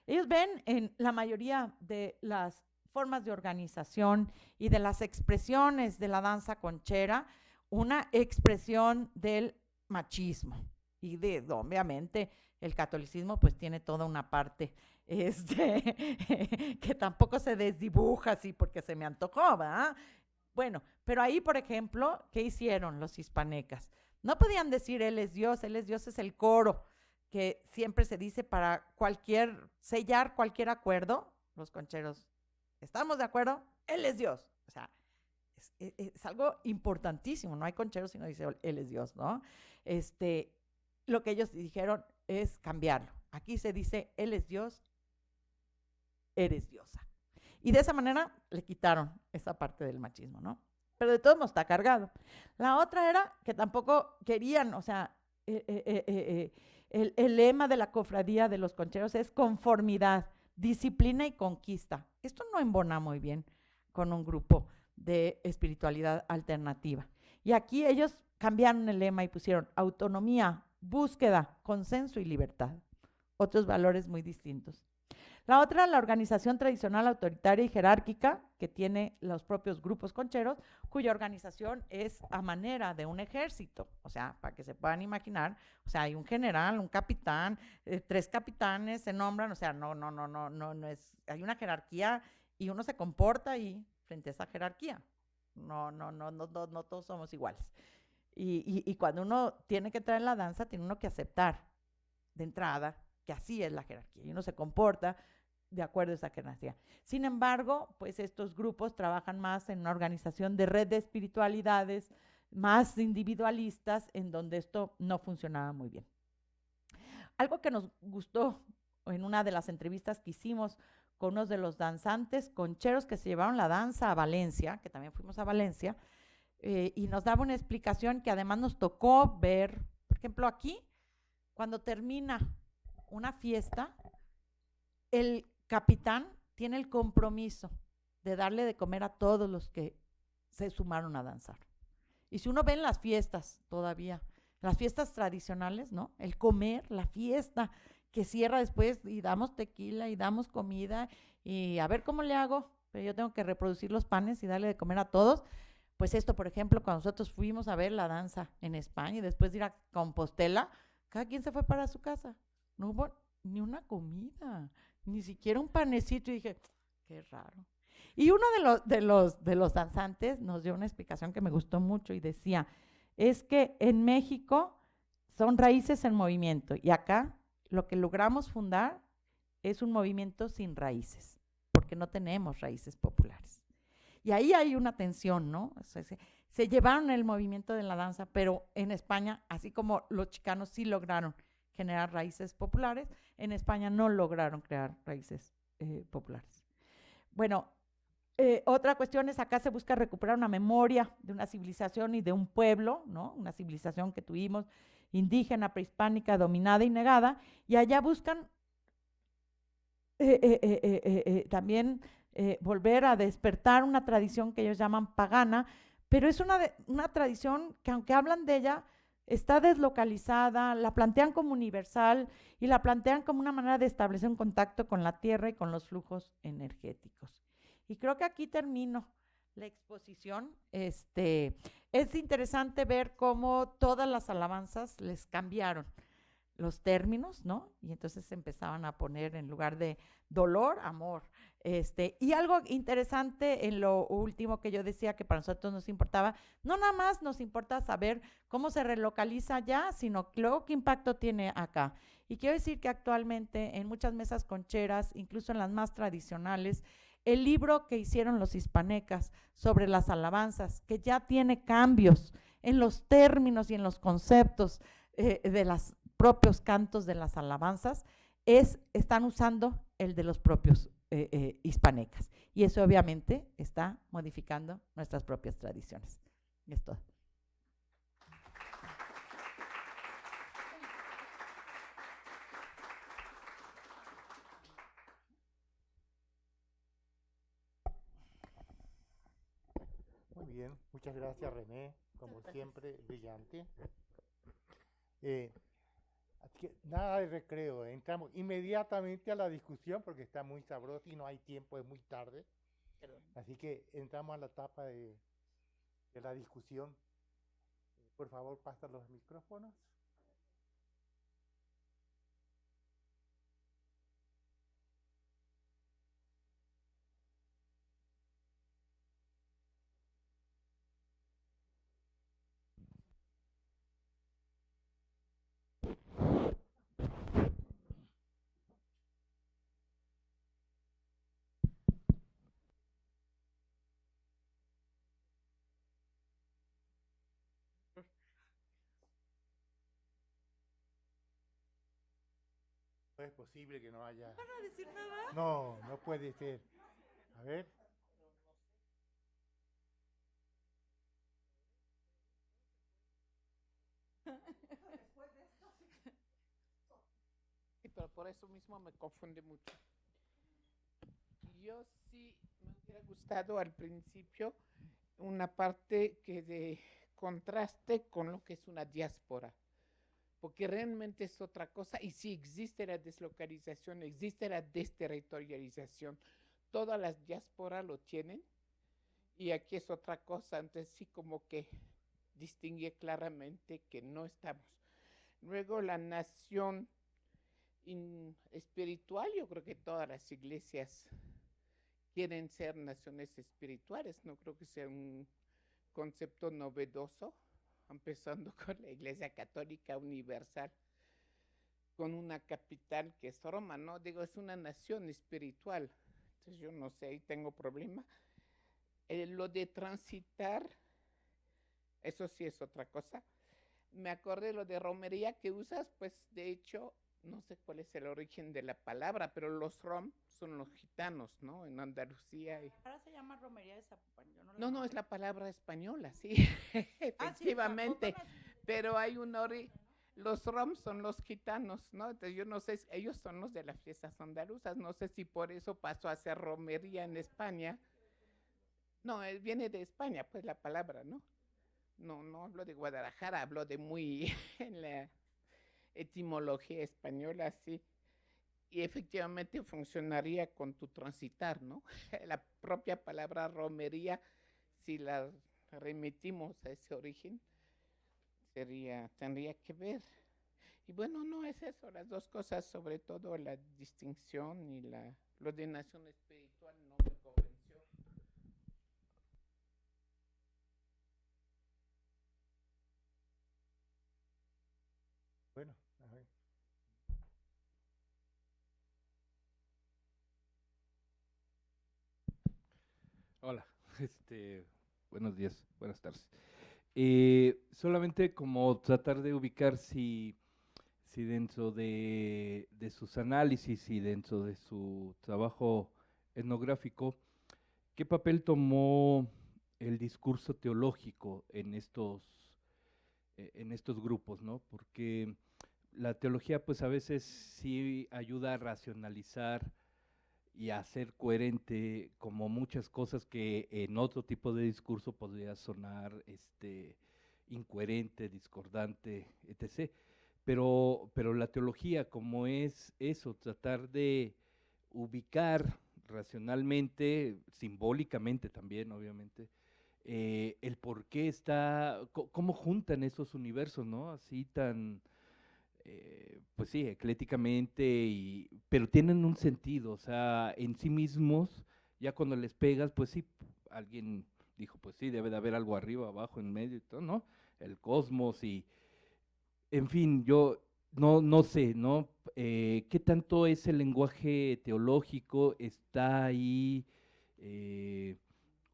Ellos ven en la mayoría de las formas de organización y de las expresiones de la danza conchera una expresión del machismo, y obviamente el catolicismo pues tiene toda una parte que tampoco se desdibuja así porque se me antojó, ¿verdad? Bueno, pero ahí, por ejemplo, ¿qué hicieron los hispanecas? No podían decir Él es Dios es el coro, que siempre se dice para sellar cualquier acuerdo, los concheros, ¿estamos de acuerdo? Él es Dios. O sea, es algo importantísimo, no hay concheros si no dice Él es Dios, ¿no? Este, lo que ellos dijeron es cambiarlo. Aquí se dice Él es Dios, eres diosa. Y de esa manera le quitaron esa parte del machismo, ¿no? Pero de todos modos está cargado. La otra era que tampoco querían, o sea, el lema de la cofradía de los concheros es conformidad, disciplina y conquista. Esto no embona muy bien con un grupo de espiritualidad alternativa. Y aquí ellos cambiaron el lema y pusieron autonomía, búsqueda, consenso y libertad. Otros valores muy distintos. La otra, la organización tradicional, autoritaria y jerárquica que tiene los propios grupos concheros, cuya organización es a manera de un ejército. O sea, para que se puedan imaginar, o sea, hay un general, un capitán, 3 capitanes se nombran, o sea, no es, hay una jerarquía y uno se comporta ahí frente a esa jerarquía. No todos somos iguales. Y cuando uno tiene que traer la danza, tiene uno que aceptar de entrada que así es la jerarquía y uno se comporta de acuerdo a esa jerarquía. Sin embargo, pues estos grupos trabajan más en una organización de red de espiritualidades más individualistas en donde esto no funcionaba muy bien. Algo que nos gustó en una de las entrevistas que hicimos con unos de los danzantes concheros que se llevaron la danza a Valencia, que también fuimos a Valencia, y nos daba una explicación que además nos tocó ver, por ejemplo, aquí, cuando termina una fiesta, el capitán tiene el compromiso de darle de comer a todos los que se sumaron a danzar. Y si uno ve en las fiestas todavía, las fiestas tradicionales, ¿no? El comer, la fiesta que cierra después y damos tequila y damos comida y a ver cómo le hago, pero yo tengo que reproducir los panes y darle de comer a todos. Pues esto, por ejemplo, cuando nosotros fuimos a ver la danza en España y después de ir a Compostela, cada quien se fue para su casa. No hubo ni una comida, ni siquiera un panecito. Y dije, qué raro. Y uno de los danzantes nos dio una explicación que me gustó mucho y decía, es que en México son raíces en movimiento y acá lo que logramos fundar es un movimiento sin raíces, porque no tenemos raíces populares. Y ahí hay una tensión, ¿no? O sea, se llevaron el movimiento de la danza, pero en España, así como los chicanos sí lograron generar raíces populares, en España no lograron crear raíces populares. Bueno, otra cuestión es acá se busca recuperar una memoria de una civilización y de un pueblo, ¿no? Una civilización que tuvimos indígena, prehispánica, dominada y negada, y allá buscan también volver a despertar una tradición que ellos llaman pagana, pero es una tradición que aunque hablan de ella, está deslocalizada, la plantean como universal y la plantean como una manera de establecer un contacto con la tierra y con los flujos energéticos. Y creo que aquí termino la exposición. Es interesante ver cómo todas las alabanzas les cambiaron los términos, ¿no? Y entonces empezaban a poner en lugar de dolor, amor. Y algo interesante en lo último que yo decía que para nosotros nos importaba, no nada más nos importa saber cómo se relocaliza allá, sino luego qué impacto tiene acá. Y quiero decir que actualmente en muchas mesas concheras, incluso en las más tradicionales, el libro que hicieron los hispanecas sobre las alabanzas, que ya tiene cambios en los términos y en los conceptos de los propios cantos de las alabanzas, están usando el de los propios hispanecas. Y eso obviamente está modificando nuestras propias tradiciones. Es todo. Muy bien, muchas gracias René, como siempre, brillante. Eh, Así que nada de recreo, entramos inmediatamente a la discusión porque está muy sabroso y no hay tiempo, es muy tarde. Así que entramos a la etapa de la discusión. Por favor, pasa los micrófonos. No es posible que no haya. ¿No van a decir nada? No, no puede ser. A ver. Sí, pero por eso mismo me confunde mucho. Yo sí me hubiera gustado al principio una parte que de contraste con lo que es una diáspora, porque realmente es otra cosa y sí existe la deslocalización, existe la desterritorialización, todas las diásporas lo tienen y aquí es otra cosa, entonces sí como que distingue claramente que no estamos. Luego la nación espiritual, yo creo que todas las iglesias quieren ser naciones espirituales, no creo que sea un concepto novedoso, empezando con la Iglesia Católica Universal, con una capital que es Roma, ¿no? Digo, es una nación espiritual, entonces yo no sé, ahí tengo problema. Lo de transitar, eso sí es otra cosa. Me acordé lo de romería que usas, pues de hecho, no sé cuál es el origen de la palabra, pero los rom son los gitanos, ¿no? En Andalucía. Ahora se llama romería de Zapopan. Yo no, No, es la palabra española, sí, Ah, sí, efectivamente, Zapopan pero hay un los rom son los gitanos, ¿no? Entonces yo no sé, ellos son los de las fiestas andaluzas, no sé si por eso pasó a ser romería en España. No, viene de España, pues la palabra, ¿no? No hablo de Guadalajara, hablo de muy en la etimología española, sí. Y efectivamente funcionaría con tu transitar, ¿no? La propia palabra romería, si la remitimos a ese origen, tendría que ver. Y bueno, no es eso, las dos cosas, sobre todo la distinción y la ordenación espiritual no me convenció. Bueno, a ver. Hola, buenos días, buenas tardes. Solamente como tratar de ubicar si dentro de sus análisis y dentro de su trabajo etnográfico, ¿qué papel tomó el discurso teológico en estos grupos, ¿no? Porque la teología pues a veces sí ayuda a racionalizar y a ser coherente como muchas cosas que en otro tipo de discurso podría sonar incoherente, discordante, etc. Pero la teología, como es eso, tratar de ubicar racionalmente, simbólicamente también, obviamente, el por qué cómo juntan esos universos, ¿no? Así tan, pues sí, ecléticamente, pero tienen un sentido, o sea, en sí mismos, ya cuando les pegas, pues sí, alguien dijo, pues sí, debe de haber algo arriba, abajo, en medio y todo, ¿no? El cosmos y, en fin, yo no sé, ¿no? ¿Qué tanto ese lenguaje teológico está ahí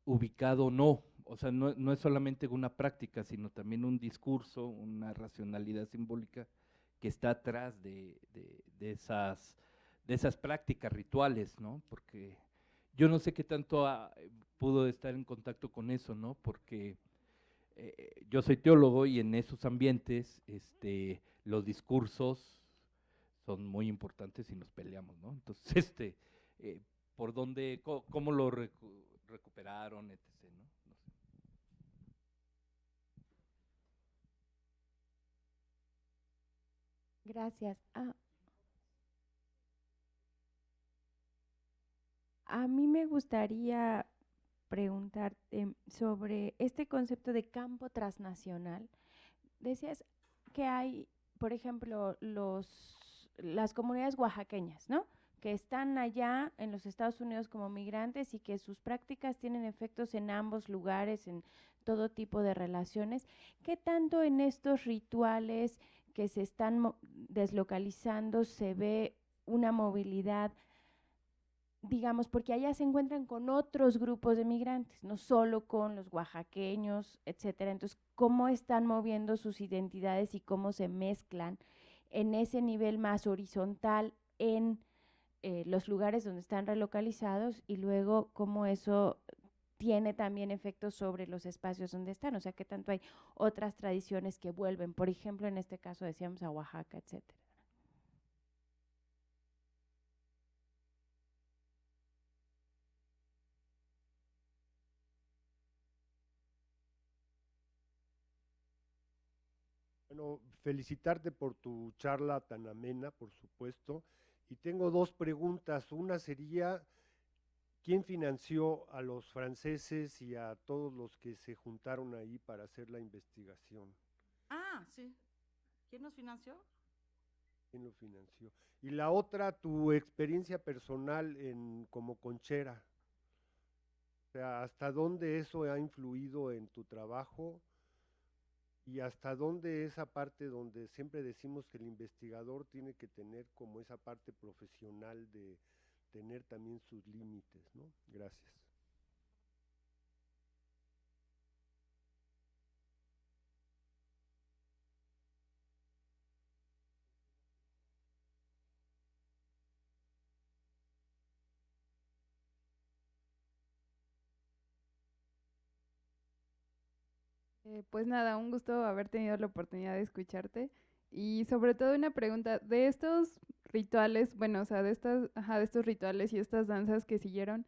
ubicado o no? O sea, no es solamente una práctica, sino también un discurso, una racionalidad simbólica que está atrás de esas prácticas rituales, ¿no? Porque yo no sé qué tanto pudo estar en contacto con eso, ¿no? Porque yo soy teólogo y en esos ambientes los discursos son muy importantes y nos peleamos, ¿no? Entonces, eh, ¿por dónde, cómo lo recuperaron, etc., ¿no? No sé. Gracias. A mí me gustaría preguntarte sobre este concepto de campo transnacional. Decías que hay, por ejemplo, las comunidades oaxaqueñas, ¿no? Que están allá en los Estados Unidos como migrantes y que sus prácticas tienen efectos en ambos lugares, en todo tipo de relaciones. ¿Qué tanto en estos rituales que se están deslocalizando se ve una movilidad, digamos, porque allá se encuentran con otros grupos de migrantes, no solo con los oaxaqueños, etcétera? Entonces, ¿cómo están moviendo sus identidades y cómo se mezclan en ese nivel más horizontal en los lugares donde están relocalizados y luego cómo eso tiene también efectos sobre los espacios donde están, o sea, qué tanto hay otras tradiciones que vuelven, por ejemplo, en este caso decíamos a Oaxaca, etcétera. Bueno, felicitarte por tu charla tan amena, por supuesto. Y tengo dos preguntas. Una sería, ¿quién financió a los franceses y a todos los que se juntaron ahí para hacer la investigación? Ah, sí. ¿Quién nos financió? ¿Quién lo financió? Y la otra, tu experiencia personal como conchera. O sea, ¿hasta dónde eso ha influido en tu trabajo? Y hasta dónde esa parte donde siempre decimos que el investigador tiene que tener como esa parte profesional de tener también sus límites, ¿no? Gracias. Pues nada, un gusto haber tenido la oportunidad de escucharte y sobre todo una pregunta de estos rituales, bueno, o sea, de estos rituales y estas danzas que siguieron,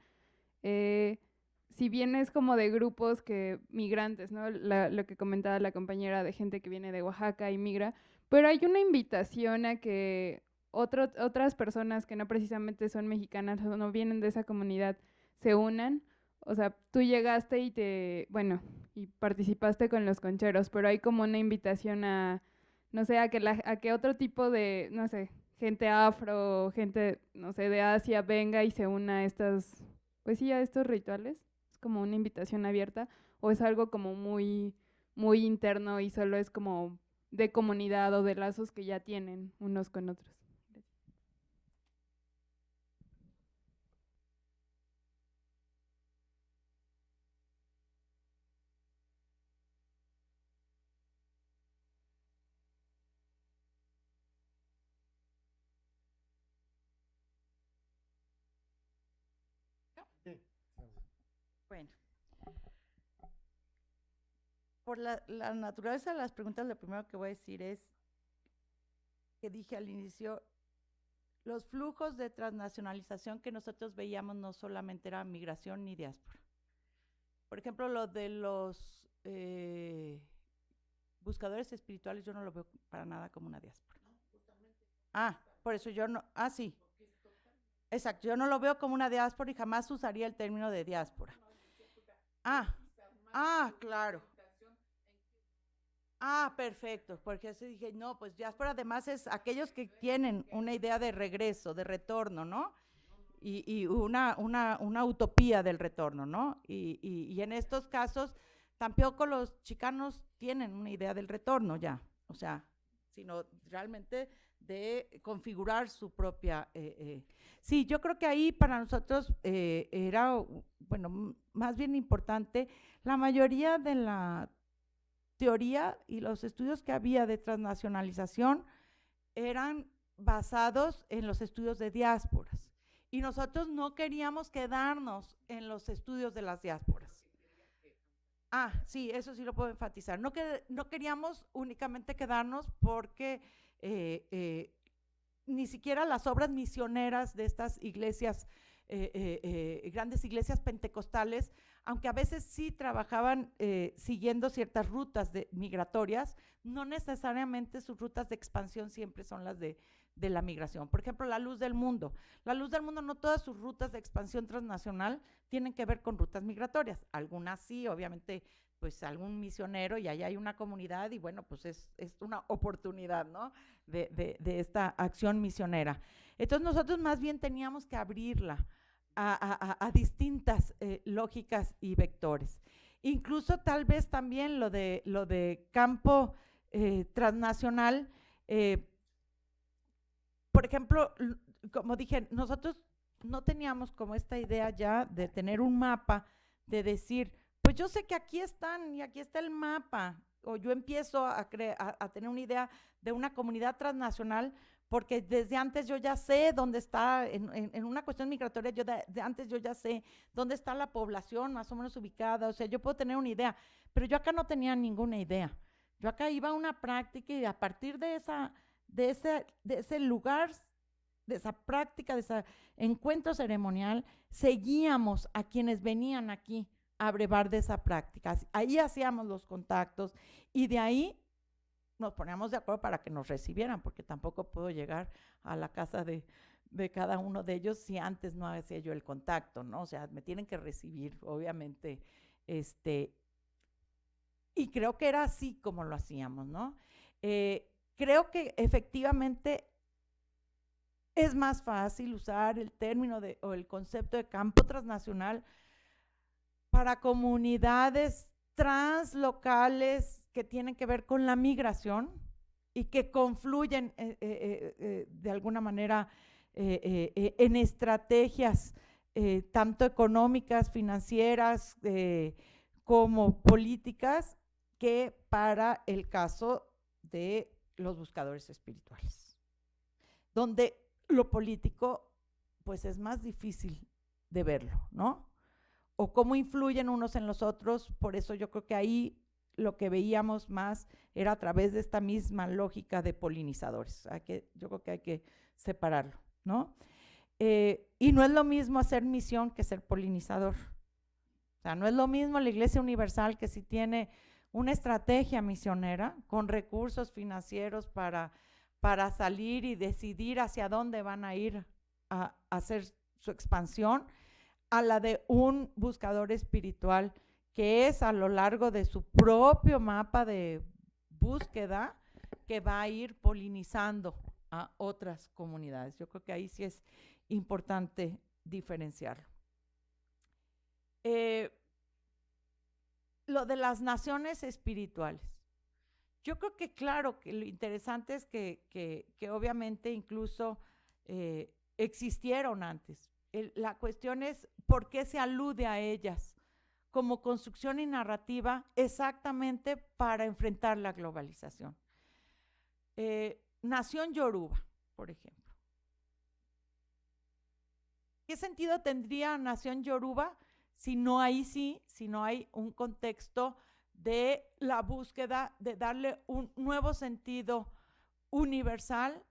si bien es como de grupos que migrantes, ¿no? Lo que comentaba la compañera de gente que viene de Oaxaca y migra, pero hay una invitación a que otras personas que no precisamente son mexicanas o no vienen de esa comunidad se unan. O sea, tú llegaste y participaste con los concheros, pero hay como una invitación a, no sé, a que otro tipo de, no sé, gente afro, gente, no sé, de Asia venga y se una a pues sí, a estos rituales. Es como una invitación abierta, o es algo como muy, muy interno y solo es como de comunidad o de lazos que ya tienen unos con otros. Sí. Bueno, por la naturaleza de las preguntas, lo primero que voy a decir es que dije al inicio, los flujos de transnacionalización que nosotros veíamos no solamente eran migración ni diáspora. Por ejemplo, lo de los buscadores espirituales, yo no lo veo para nada como una diáspora. Ah, por eso yo no, sí. Exacto, yo no lo veo como una diáspora y jamás usaría el término de diáspora. Claro. Perfecto, porque así dije, no, pues diáspora además es aquellos que tienen una idea de regreso, de retorno, ¿no? Y una utopía del retorno, ¿no? Y en estos casos, tampoco los chicanos tienen una idea del retorno ya, o sea, sino realmente de configurar su propia... Sí, yo creo que ahí para nosotros era, bueno, más bien importante, la mayoría de la teoría y los estudios que había de transnacionalización eran basados en los estudios de diásporas. Y nosotros no queríamos quedarnos en los estudios de las diásporas. Sí, eso sí lo puedo enfatizar. No queríamos únicamente quedarnos porque ni siquiera las obras misioneras de estas iglesias, grandes iglesias pentecostales, aunque a veces sí trabajaban siguiendo ciertas rutas migratorias, no necesariamente sus rutas de expansión siempre son las de la migración. Por ejemplo, la Luz del Mundo. La Luz del Mundo, no todas sus rutas de expansión transnacional tienen que ver con rutas migratorias. Algunas sí, obviamente, pues algún misionero y allá hay una comunidad y bueno, pues es una oportunidad, ¿no? De esta acción misionera. Entonces nosotros más bien teníamos que abrirla a distintas lógicas y vectores. Incluso tal vez también lo de campo transnacional, por ejemplo, como dije, nosotros no teníamos como esta idea ya de tener un mapa, de decir, pues yo sé que aquí están y aquí está el mapa, o yo empiezo a tener una idea de una comunidad transnacional, porque desde antes yo ya sé dónde está, en una cuestión migratoria, de antes yo ya sé dónde está la población más o menos ubicada, o sea, yo puedo tener una idea, pero yo acá no tenía ninguna idea. Yo acá iba a una práctica y a partir de ese lugar, de esa práctica, de ese encuentro ceremonial, seguíamos a quienes venían aquí a brevar de esa práctica. Ahí hacíamos los contactos y de ahí nos poníamos de acuerdo para que nos recibieran, porque tampoco puedo llegar a la casa de cada uno de ellos si antes no hacía yo el contacto, ¿no? O sea, me tienen que recibir, obviamente, y creo que era así como lo hacíamos, ¿no? Creo que efectivamente es más fácil usar el término o el concepto de campo transnacional para comunidades translocales que tienen que ver con la migración y que confluyen de alguna manera en estrategias tanto económicas, financieras, como políticas, que para el caso de los buscadores espirituales, donde lo político pues es más difícil de verlo, ¿no? O cómo influyen unos en los otros. Por eso yo creo que ahí lo que veíamos más era a través de esta misma lógica de polinizadores. Yo creo que hay que separarlo, ¿no? Y no es lo mismo hacer misión que ser polinizador. O sea, no es lo mismo la Iglesia Universal, que sí tiene una estrategia misionera con recursos financieros para salir y decidir hacia dónde van a ir a hacer su expansión, a la de un buscador espiritual que es a lo largo de su propio mapa de búsqueda que va a ir polinizando a otras comunidades. Yo creo que ahí sí es importante diferenciarlo. Lo de las naciones espirituales. Yo creo que claro, que lo interesante es que obviamente incluso existieron antes. La cuestión es por qué se alude a ellas como construcción y narrativa exactamente para enfrentar la globalización. Nación Yoruba, por ejemplo. ¿Qué sentido tendría Nación Yoruba si no hay un contexto de la búsqueda de darle un nuevo sentido universal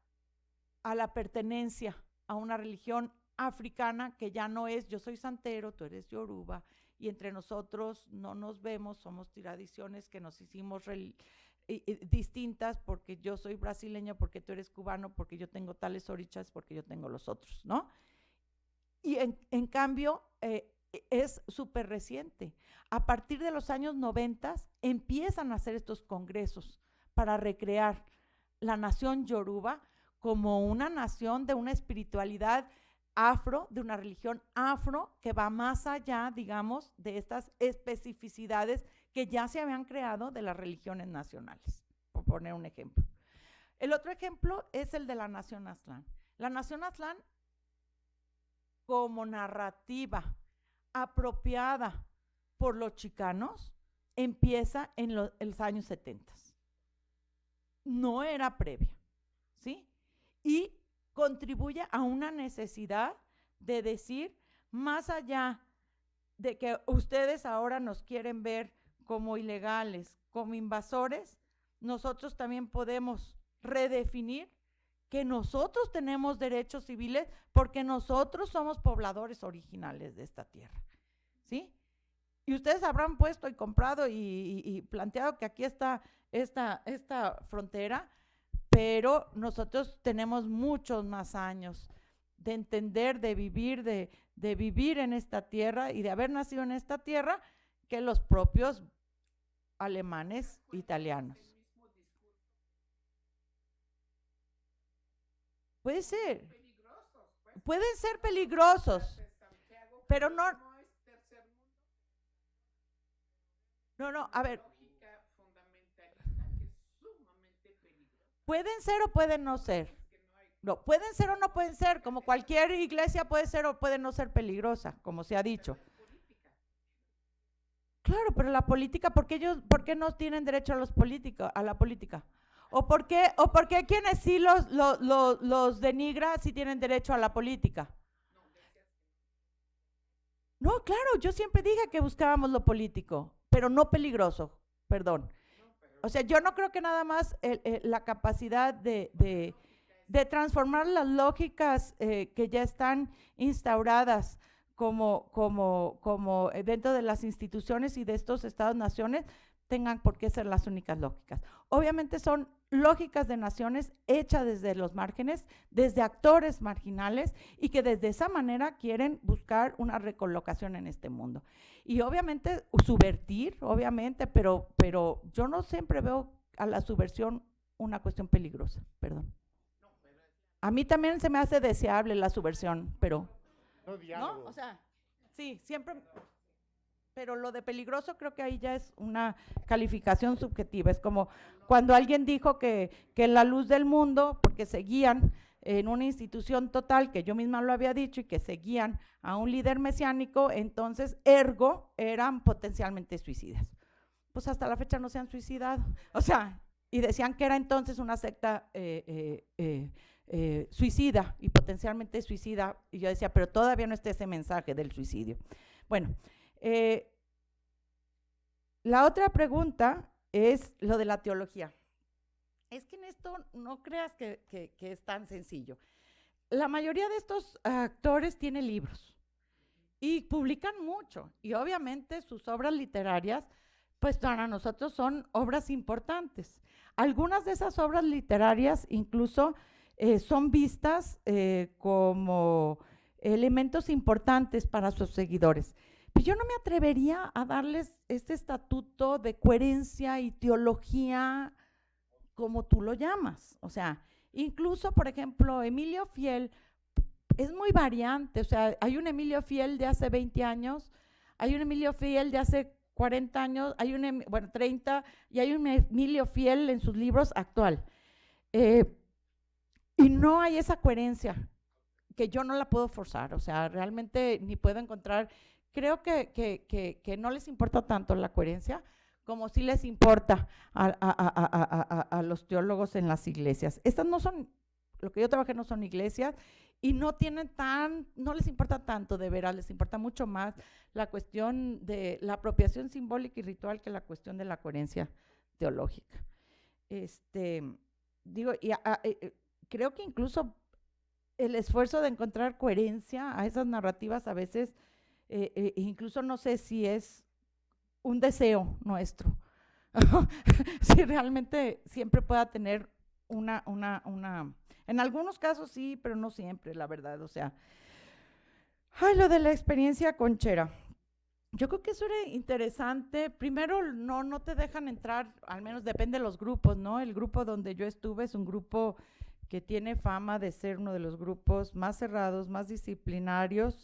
a la pertenencia a una religión africana que ya no es yo soy santero, tú eres yoruba, y entre nosotros no nos vemos, somos tradiciones que nos hicimos distintas porque yo soy brasileño, porque tú eres cubano, porque yo tengo tales orichas, porque yo tengo los otros, ¿no? Y en cambio es súper reciente. A partir de los años 90 empiezan a hacer estos congresos para recrear la nación yoruba como una nación de una espiritualidad afro, de una religión afro que va más allá, digamos, de estas especificidades que ya se habían creado de las religiones nacionales, por poner un ejemplo. El otro ejemplo es el de la Nación Aztlán. La Nación Aztlán, como narrativa apropiada por los chicanos, empieza en los años 70. No era previa, ¿sí? Y contribuye a una necesidad de decir, más allá de que ustedes ahora nos quieren ver como ilegales, como invasores, nosotros también podemos redefinir que nosotros tenemos derechos civiles porque nosotros somos pobladores originales de esta tierra, ¿sí? Y ustedes habrán puesto y comprado y planteado que aquí está esta frontera, pero nosotros tenemos muchos más años de entender, de vivir en esta tierra y de haber nacido en esta tierra que los propios alemanes, italianos. Puede ser. Pueden ser peligrosos, pero no. No, a ver. Pueden ser o pueden no ser. No, pueden ser o no pueden ser, como cualquier iglesia puede ser o puede no ser peligrosa, como se ha dicho. Claro, pero la política, ¿por qué no tienen derecho a la política? ¿O por qué quienes sí los denigra sí tienen derecho a la política? No, claro, yo siempre dije que buscábamos lo político, pero no peligroso, perdón. O sea, yo no creo que nada más la capacidad de transformar las lógicas que ya están instauradas como dentro de las instituciones y de estos estados-naciones tengan por qué ser las únicas lógicas. Obviamente son lógicas de naciones hechas desde los márgenes, desde actores marginales y que desde esa manera quieren buscar una recolocación en este mundo. Y obviamente subvertir, obviamente, pero yo no siempre veo a la subversión una cuestión peligrosa, perdón. A mí también se me hace deseable la subversión, pero… ¿no? O sea, sí, siempre… Pero lo de peligroso creo que ahí ya es una calificación subjetiva. Es como cuando alguien dijo que la luz del mundo, porque seguían en una institución total, que yo misma lo había dicho, y que seguían a un líder mesiánico, entonces, ergo, eran potencialmente suicidas. Pues hasta la fecha no se han suicidado. O sea, y decían que era entonces una secta suicida y potencialmente suicida. Y yo decía, pero todavía no está ese mensaje del suicidio. Bueno, la otra pregunta es lo de la teología. Es que en esto no creas que es tan sencillo. La mayoría de estos actores tienen libros y publican mucho, y obviamente sus obras literarias, pues para nosotros son obras importantes. Algunas de esas obras literarias incluso son vistas como elementos importantes para sus seguidores. Pero yo no me atrevería a darles este estatuto de coherencia y teología como tú lo llamas. O sea, incluso, por ejemplo, Emilio Fiel es muy variante. O sea, hay un Emilio Fiel de hace 20 años, hay un Emilio Fiel de hace 40 años, hay un, 30, y hay un Emilio Fiel en sus libros actual. Y no hay esa coherencia, que yo no la puedo forzar. O sea, realmente ni puedo encontrar… Creo que no les importa tanto la coherencia como sí les importa a los teólogos en las iglesias. Estas no son, lo que yo trabajé no son iglesias y no les importa tanto de veras, les importa mucho más la cuestión de la apropiación simbólica y ritual que la cuestión de la coherencia teológica. Creo que incluso el esfuerzo de encontrar coherencia a esas narrativas a veces… incluso no sé si es un deseo nuestro, si realmente siempre pueda tener en algunos casos sí, pero no siempre, la verdad. O sea, lo de la experiencia conchera, yo creo que eso era interesante. Primero, no te dejan entrar, al menos depende de los grupos, ¿no? El grupo donde yo estuve es un grupo que tiene fama de ser uno de los grupos más cerrados, más disciplinado.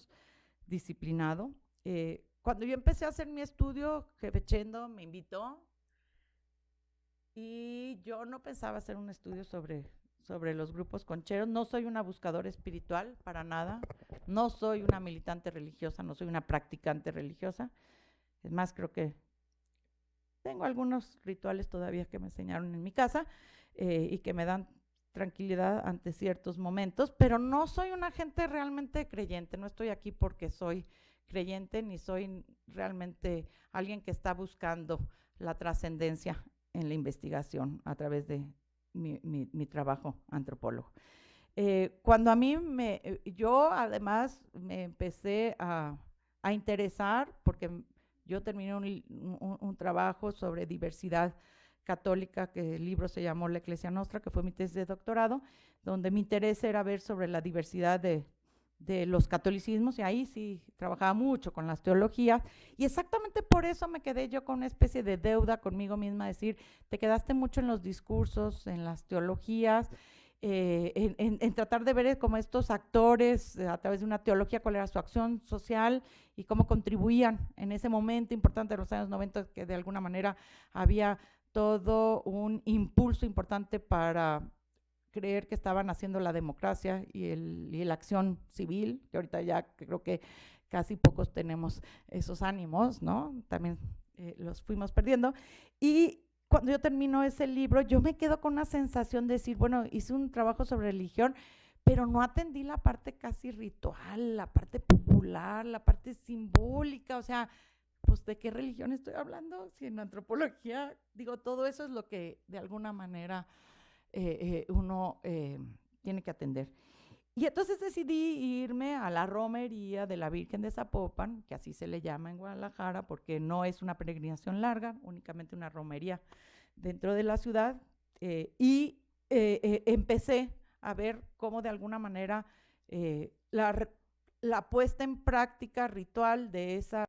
Cuando yo empecé a hacer mi estudio, Jefe Chendo me invitó y yo no pensaba hacer un estudio sobre los grupos concheros. No soy una buscadora espiritual, para nada. No soy una militante religiosa, no soy una practicante religiosa. Es más, creo que tengo algunos rituales todavía que me enseñaron en mi casa y que me dan tranquilidad ante ciertos momentos, pero no soy una gente realmente creyente. No estoy aquí porque soy creyente, ni soy realmente alguien que está buscando la trascendencia en la investigación a través de mi trabajo antropólogo. Cuando a mí yo además me empecé a interesar, porque yo terminé un trabajo sobre diversidad católica, que el libro se llamó La Ecclesia Nostra, que fue mi tesis de doctorado, donde mi interés era ver sobre la diversidad de los catolicismos, y ahí sí trabajaba mucho con las teologías, y exactamente por eso me quedé yo con una especie de deuda conmigo misma, decir, te quedaste mucho en los discursos, en las teologías, en tratar de ver como estos actores a través de una teología, cuál era su acción social y cómo contribuían en ese momento importante de los años 90, que de alguna manera había todo un impulso importante para creer que estaban haciendo la democracia y la acción civil, que ahorita ya creo que casi pocos tenemos esos ánimos, ¿no? También los fuimos perdiendo. Y cuando yo termino ese libro, yo me quedo con una sensación de decir, bueno, hice un trabajo sobre religión, pero no atendí la parte casi ritual, la parte popular, la parte simbólica, o sea, pues ¿de qué religión estoy hablando? Si en antropología, digo, todo eso es lo que de alguna manera uno tiene que atender. Y entonces decidí irme a la romería de la Virgen de Zapopan, que así se le llama en Guadalajara, porque no es una peregrinación larga, únicamente una romería dentro de la ciudad, y empecé a ver cómo de alguna manera la puesta en práctica ritual de esa